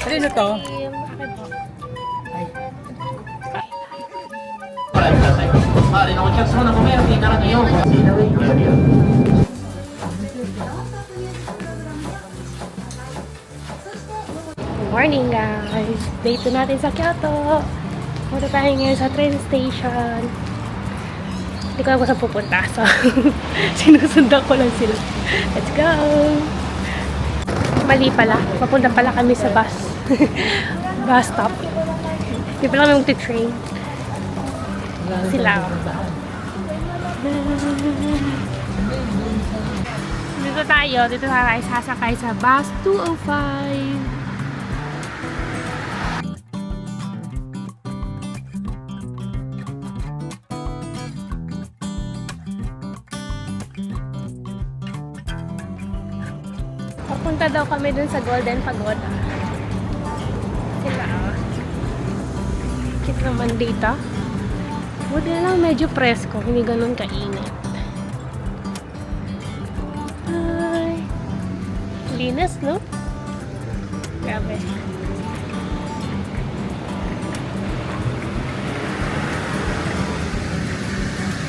Ano to? Akin po. Ay. 周りのお客様のご迷惑にならぬようご注意の上にお願いを。Good morning guys! Day 2 natin sa Kyoto. Punta tayo ngayon sa train station. Hindi ko alam kung saan pupunta. So, sinusundan ko lang sila. Let's go! Mali pala. Papunta pala kami sa bus. Bus stop. Hindi pala kami magti-train. Sila. Dito tayo. Dito tayo sasakay sa bus 205. Papunta daw kami dun sa Golden Pagoda. Sila. Cute naman dito. Buti na lang medyo presko. Hindi ganun kainit. Ay. Linis, no? Grabe.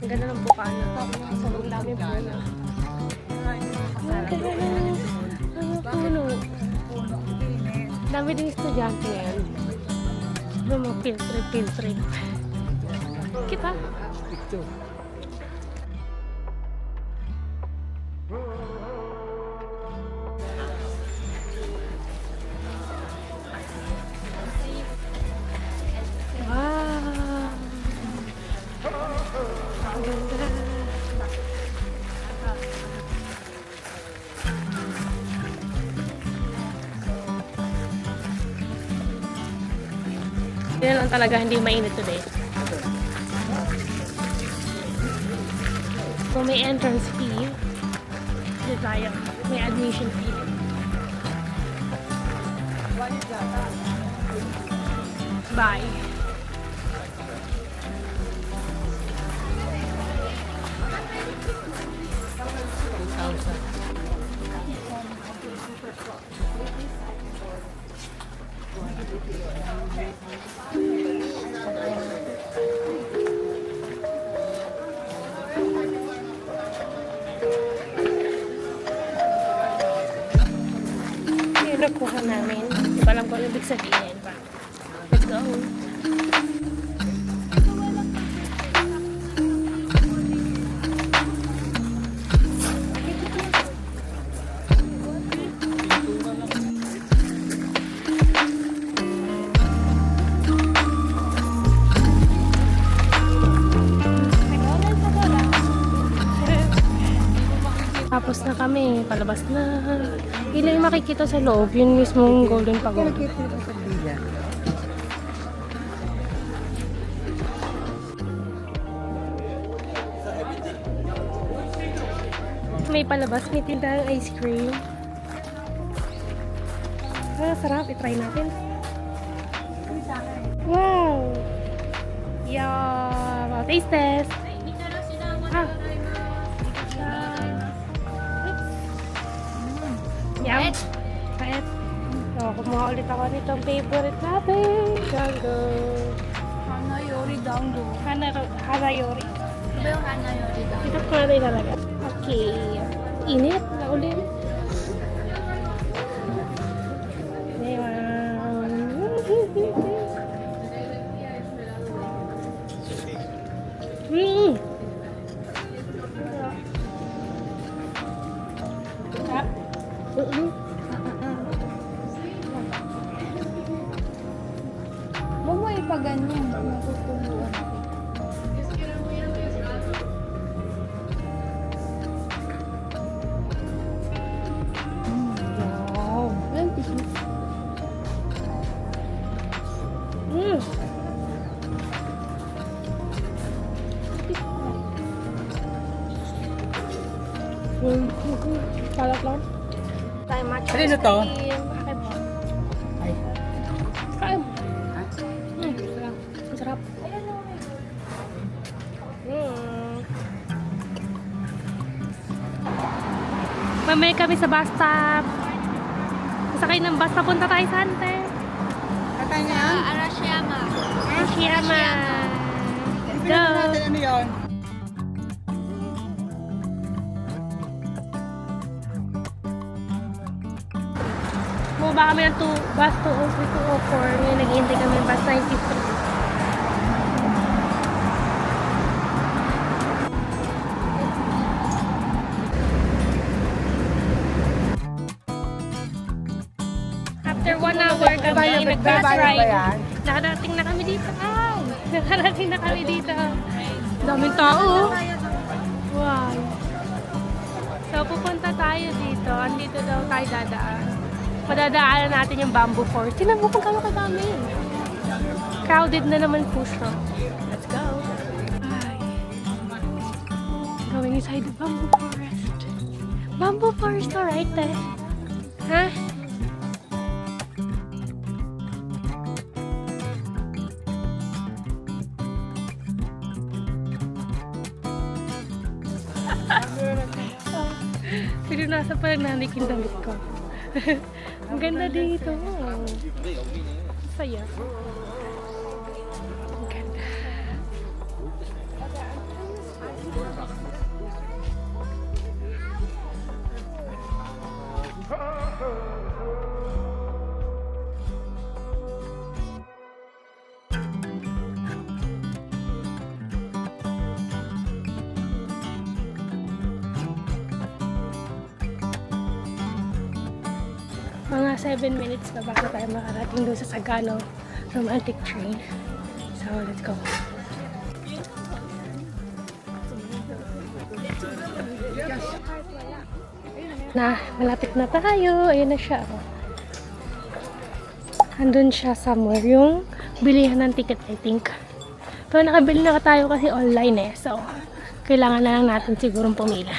Ang ganda ng bukana. Sobrang dami puno. Puno. Dami din estudyante yan. Mga field trip. Kita. Ito. Wow. Ang ganda. Yan lang talaga, hindi mainit today. So may entrance fee. Dito tayo. May admission fee. Bye. Yung nakuha namin. Hindi ko alam kung ano ibig sabihin pa. Let's go. Tapos na kami, palabas na. Ilan yung makikita sa loob, yun mismong Golden Pagoda. May palabas, may tindang ice cream. Ah, sarap, itry natin. Wow! Yeah! Taste test! Ah! Yum. Kahit. So, kumuha ulit ako nitong favorite natin. Dango. Hanayori dango. Hanayori. Ano ba yung hanayori dango? Ito ko natin talaga. Okay. Init na ulit. Mmm. Sarap. Huwag mo ipaganyan. Matutuluan. Wow. Walang tissue. Mmm. Salat lang. Tayo matcha. Ano to? Akin po. Ay. Kain. Sarap. Mamaya kami sa bus stop. Sakay ng bus, papunta tayo sa Ante. Sa Arashiyama. Arashiyama. Go. Ano yun? Bumaba kami ng bus 203, 204. Ngayon naghihintay kami ng bus 93. After 1 hour kami nag-bus ride. Nakarating na kami dito. Ay! Nakarating na kami dito. Daming tao. Wow. So, pupunta tayo dito. Andito daw tayo dadaan. Madadaanan natin yung Bamboo Forest. Tingnan mo kung gano'ng kadami. Crowded na naman po siya. Let's go. Ay. Going inside the Bamboo Forest. Bamboo Forest, alright eh. Ha? Pero nasa parang nanik yung damit ko. Ang ganda dito. Saya. Ang ganda. Mga 7 minutes na bago tayo makarating doon sa Sagano Romantic Train. So, let's go. Na, malapit na tayo. Ayun na siya. Oh. Andun siya somewhere. Yung bilihan ng ticket, I think. Pero nakabili na tayo kasi online eh. So, kailangan na lang natin sigurong pumila.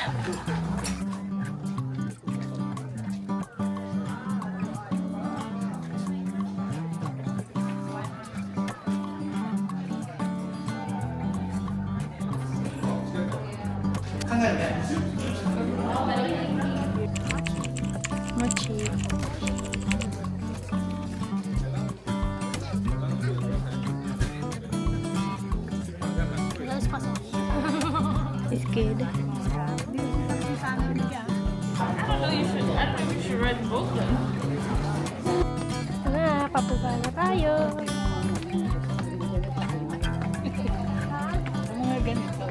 Mochi. It's good. Na, papuka na tayo. Mga ganito.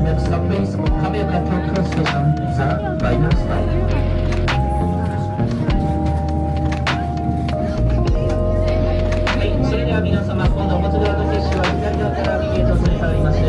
Next stop is Kamiyaka Tokyo Station, the final stop. それでは皆様、今度おもつ側の接種は左側から右へと進めております。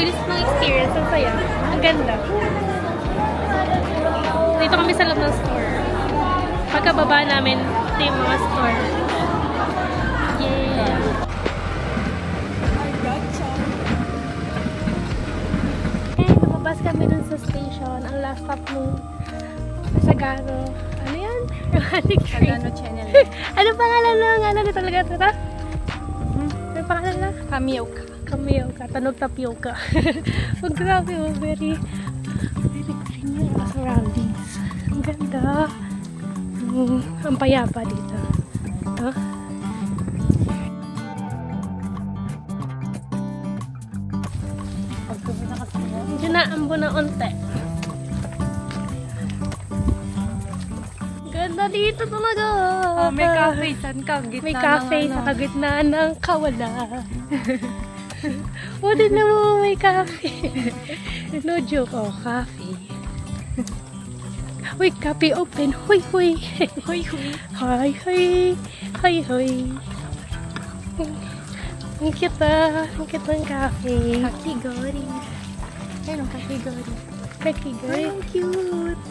bilis ng experience. Ang saya. Ang ganda. Dito kami sa loob ng store. Pagkababa namin, ito yung mga store. Yeah. Eh, lumabas kami dun sa station. Ang last stop nung Sagano. Ano yan? Romantic Train. Sagano Channel. Ano pangalan ng ano na talaga ito? Ano pangalan na? Kamioka. Kamioka. Tanog tapioca. Oh, grabe oh. Very green yung mga surroundings. Ang ganda. Ang payapa dito. Huh? Medyo naambo na onte. Ganda dito talaga. Oh, may cafe. Saan ka? Gitna May cafe ng sa ano. kagitnaan ng kawalan. O, din na mo may cafe. No joke. Oh, cafe. Uy, cafe open. Huy, huy. Huy, huy. Hi, hi. Hi, hi. Ang cute ah. Ang cute ng cafe. Kakigori. Ayun, kakigori. Kakigori. Ang cute.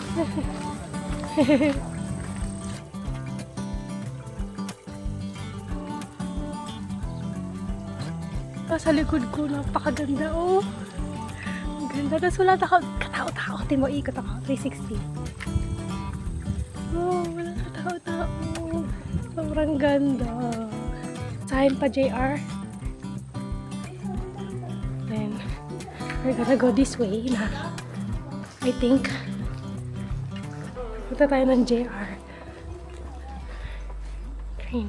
Sa likod ko, napakaganda oh. Ang ganda. Tapos wala katao-tao. Tingin mo, ikot ako. 360. Oh, wala katao-tao. Sobrang ganda. Sahin pa, JR. Then, we're gonna go this way na. I think. Punta tayo ng JR. Train.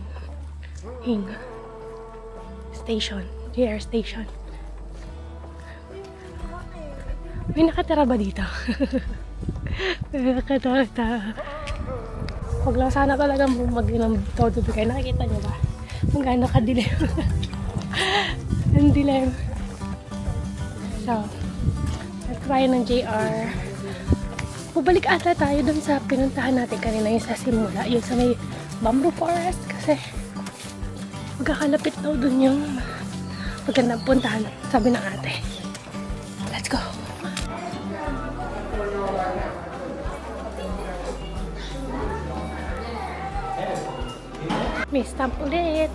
Station. JR station. May nakatira ba dito? May nakatira. Huwag lang sana talagang bumagyo ng todo bigay. Nakikita niyo ba? Kung gaano kadilim. Ang dilim. So, try ng JR. Bubalik ata tayo dun sa pinuntahan natin kanina, yung sa simula. Yung sa may bamboo forest. Kasi magkakalapit daw dun yung magandang puntahan, sabi ng ate. Let's go! May stamp ulit.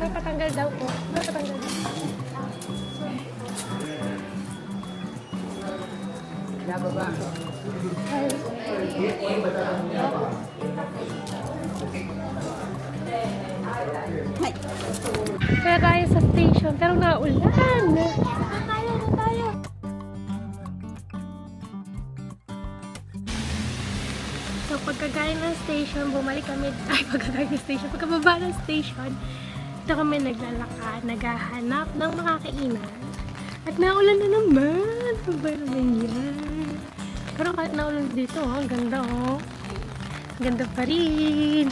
Napatanggal daw po. Napatanggal daw. Kaya tayo sa station, pero naulan. Tayo. So, pagkagaling ng station, bumalik kami, pagkagaling ng station, pagkababa ng station, dito kami naglalakad, naghahanap ng makakainan. At naulan na naman. Ano ba naman yan? Pero kahit naulan dito, ang ganda oh. Ang ganda pa rin.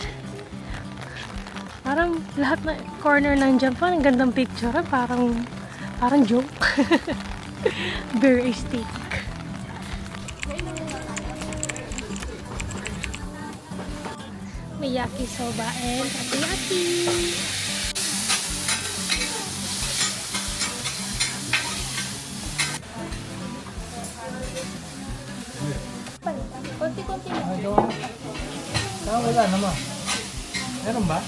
Parang lahat na corner nandiyan pa, ang gandang picture. Parang joke. Very aesthetic. May yakisoba and takoyaki. Konti-konti lang. Wala naman. Meron ba?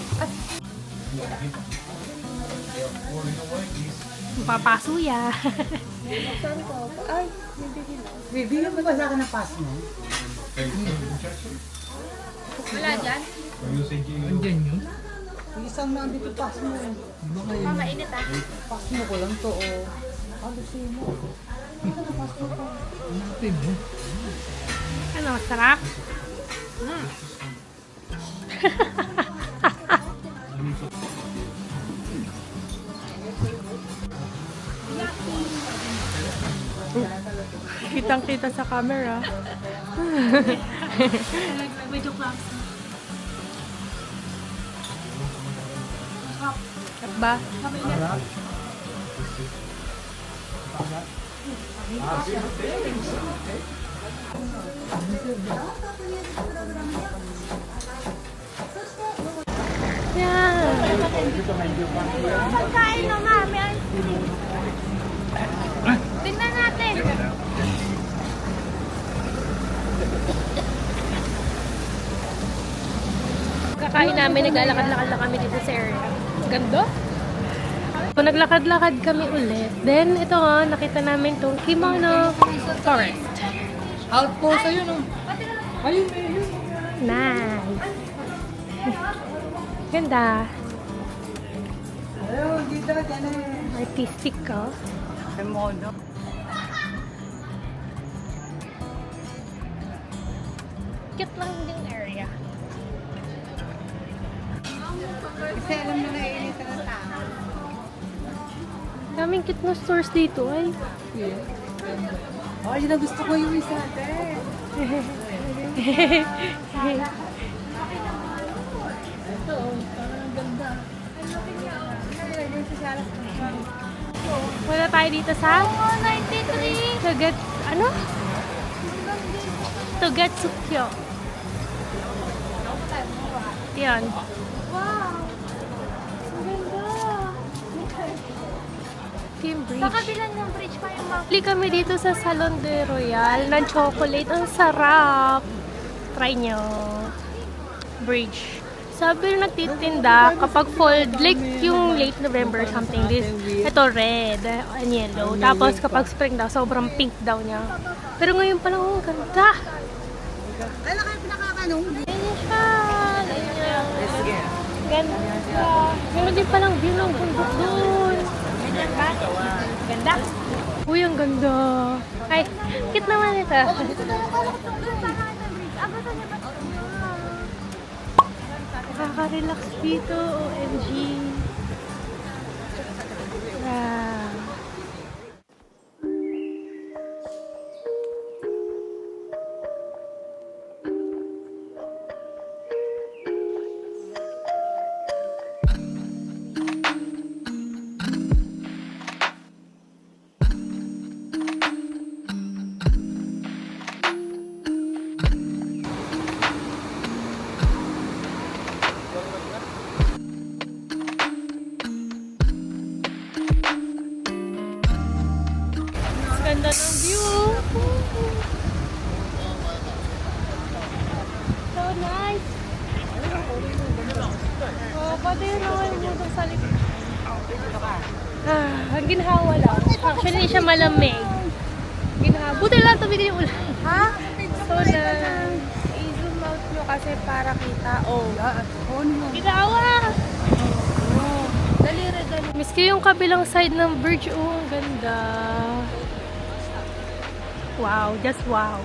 Papasuya. Saan ko? Ay, Bibigyan mo ba sa akin ng pass mo? wala dyan. Andyan yun? Isang na dito pass mo. Di ba kayo? Mainit ah. Pass mo ko lang to o. Alusin mo. Alusin mo. Ano, sarap? Kitang-kita sa camera. Medyo class. Ba? Yeah. Pagkain na, mami. Tingnan natin. Kakain namin, naglalakad-lakad lang kami dito sa area. Ganda. So, naglakad-lakad kami ulit. Then, ito nga, nakita namin itong Kimono Forest. Outpost ayun, oh. Ayun, ayun. Nice. Ganda. Ayun, dito, dyan eh. Artistic ka. Kemono. Cute lang yung area. Kasi alam na naiinit na tao. Daming cute na stores dito ay. Oh, yun ang gusto ko yung isa, te. Ito, oh, parang ang ganda. Wala tayo dito sa 93. Tugat, ano? Tugatsukyo. Yan. Wow. Ang ganda. Team Sa Bridge. kabilang ng bridge pa yung mga... Bili kami dito sa Salon de Royal ng chocolate. Ang sarap. Try nyo. Bridge. Sabi nung nagtitinda, kapag fall, like yung late November something, this, ito red and yellow. Tapos kapag spring daw, sobrang pink daw niya. Pero ngayon pa lang, oh, ganda. Kailan kayo pinakakanong? Ganyan siya. Ganyan. Ganda. Meron din palang view ng bundok doon. Ganyan ba? Ganda. Uy, ang ganda. Ay, cute naman ito. Dito tayo kalakot ng bridge. Ah, gusto niya ba? Nakaka-relax dito, OMG. Wow. Ganda ng view. So nice. Oh, pwede yun ako yung mundo sa likod. Ang ginhawa lang. Actually, hindi siya malamig. Ginhawa. Buti lang tumigil yung ulan. Ha? So nice. I-zoom out nyo kasi para kita. Oh. Ginhawa! Dali rin, dali. Miski yung kabilang side ng bridge, oh, ang ganda. Wow, just wow.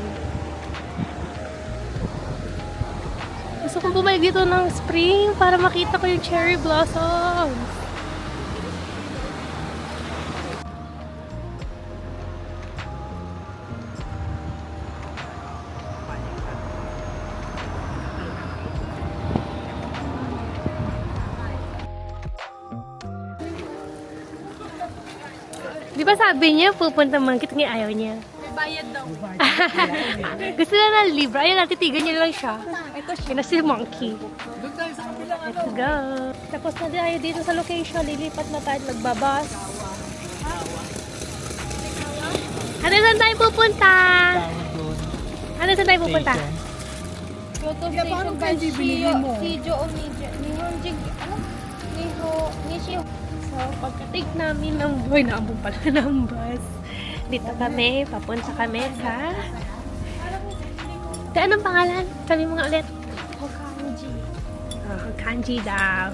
Gusto kong bumalik dito ng spring para makita ko yung cherry blossoms. Di ba sabi niya, pupunta Mangkit, ngayon ayaw niya. Bayad daw. Gusto na ng libre. Ayun, natitigan niya lang siya. Yun na si Monkey. Doon tayo sa kabilang ano. Let's go. Tapos na tayo dito sa location. Lilipat na tayo. Magbabas. Ano saan tayo pupunta? Ano saan tayo pupunta? Kyoto Kaya paano Station by kanji binili mo? Shijo Oniji. Nihonjig, ano? Nishi. So, pagkatik namin ng boy, naambong pala ng bus. Dito kami, papunta kami sa... Anong pangalan? Sabi mo nga ulit. Hokanji. Oh, kanji daw.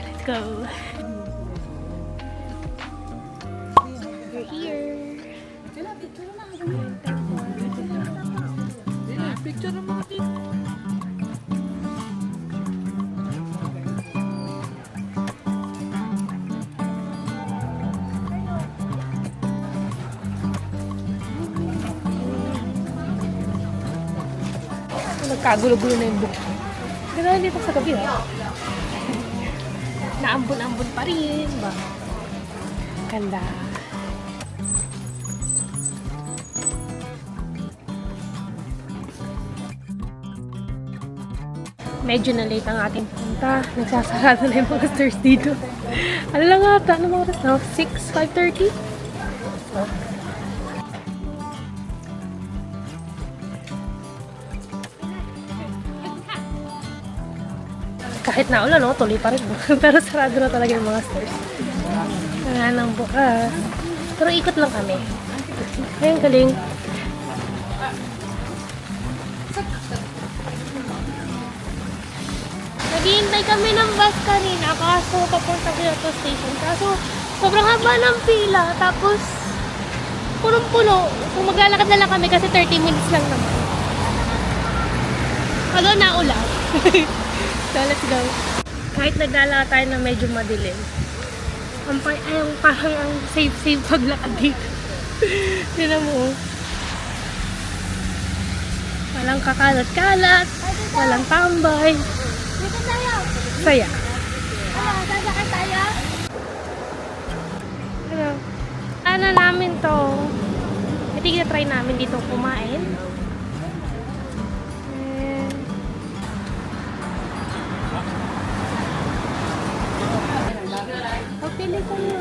Let's go. We're here. Picture ng mga dito. Nagkagulo-gulo na yung book. Gano'n dito sa gabi, ha? Naambon-ambon pa rin, ba? Ganda. medyo na late ang ating punta. Nagsasarado na yung mga stores dito. Ano lang ata? Anong oras na? 5:30? Kahit na ulan, no? Tuloy pa rin. Pero sarado na talaga yung mga stores. Wala nang bukas. Pero ikot lang kami. Ayun, galing. Naghihintay kami ng bus kanina kaso papunta Kyoto Station. Kaso sobrang haba ng pila. Tapos punong-puno. Kung maglalakad na lang kami kasi 30 minutes lang naman. Ano na ulan. So let's go. Kahit naglalakad tayo na medyo madilim. Parang ang safe paglakad dito. Tignan mo. Walang kakalat-kalat. Walang tambay. Dito tayo. Saya. Ano, sasakay tayo? Ano namin to? Ito try namin dito kumain. Pagpili kayo.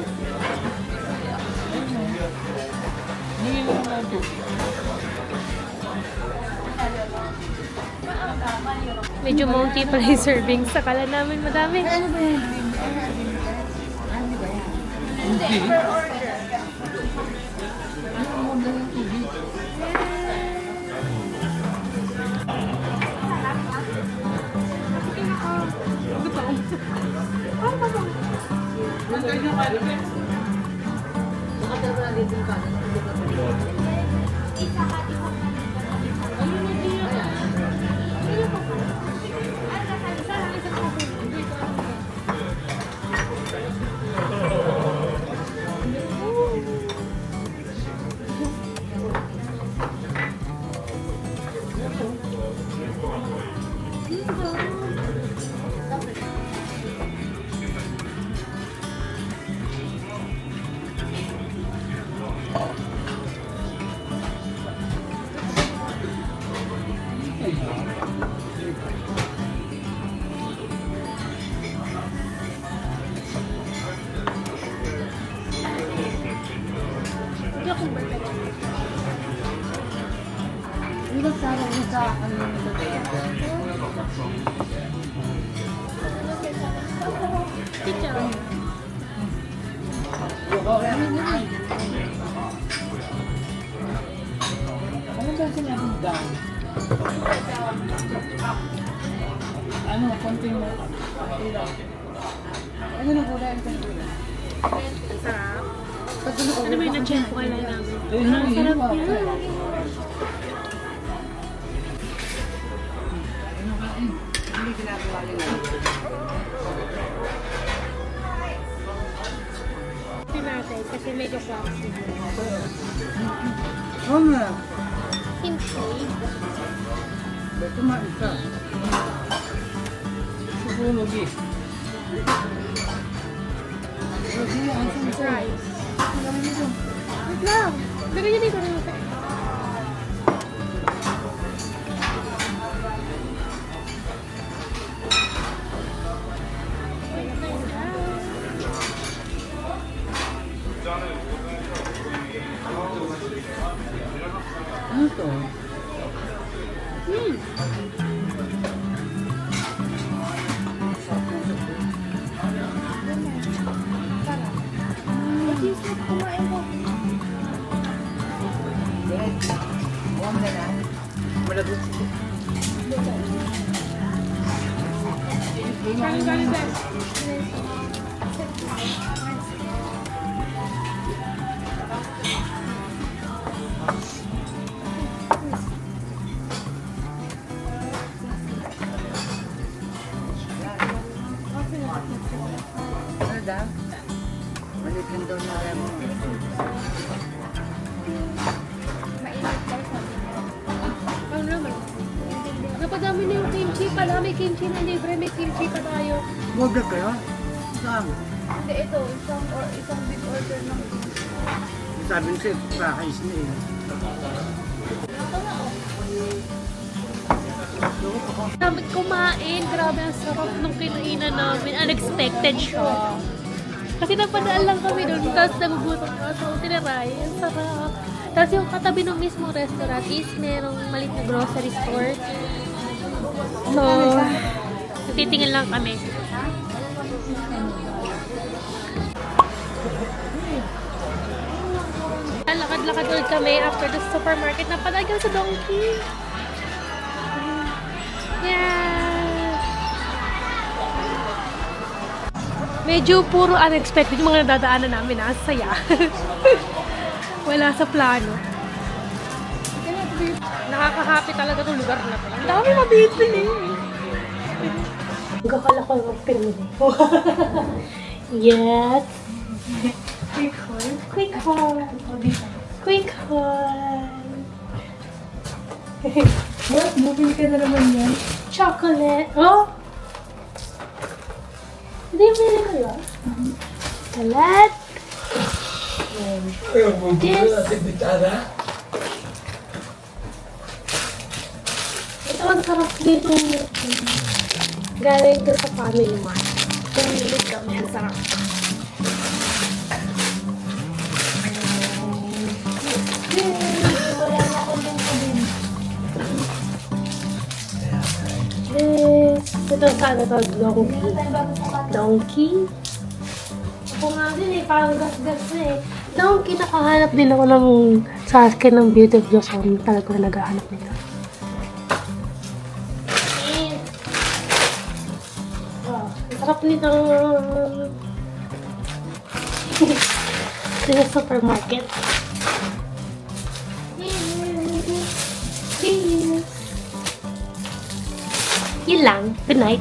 Medyo mounty pala yung serving. Sakala namin madami. Ano, konting mo. Ano na po dahil konting mo? Sarap. Ano ba yung na-check ko kailan namin? Sarap yan. Hindi ginagawa nila. Ito natin kasi medyo classy. Oo nga. Hindi. Ba't kumain ka? Subunog eh. Rice. Wait lang. Lagay niyo dito rin. Ano to? Kumain ko. Huwag na lang. Malabot siya. Kali-kali guys. Ano daw? Malitin daw na rin mo. Mainit daw sabi niya. Ano naman? Napadami na yung kimchi pala. May kimchi na libre. May kimchi pa tayo. Huwag na kayo? Saan? Hindi, ito. Isang big order ng Sabi ko sa'yo, pakais na eh. ito na, oh. Kami kumain. Grabe, ang sarap nung kinainan namin. Unexpected siya. Kasi napadaan lang kami doon. Tapos nagugutom na. So, tinaray. Ang sarap. Tapos yung katabi ng mismong restaurant is merong malit na grocery store. So, titingin lang kami. Lakad-lakad ulit kami after the supermarket. Napadaan kami sa Donkey. Yeah! Medyo puro unexpected yung mga nadadaanan namin. Ang saya. Wala sa plano. Nakaka-happy talaga itong lugar na to. Ang dami mabibili. Magkakala ko yung pinili. Yes. Quick haul. Quick haul. Quick haul. What? Bumili ka na naman yan? Chocolate. Oh! Hindi mo nila ko yun? Chocolate. Yes. Ito ang sarap dito. Galing ko sa Family Mart. Pumili kami. Ang sarap. Yes. Ito sana ito. Donkey. Donkey. Ako nga din eh. Parang gas-gas na eh. Donkey, nakahanap din ako ng sa akin ng Beauty of Joseon. Talaga na naghahanap nila. Oh, ang sarap nito. Ito yung supermarket. Yun lang. Good night.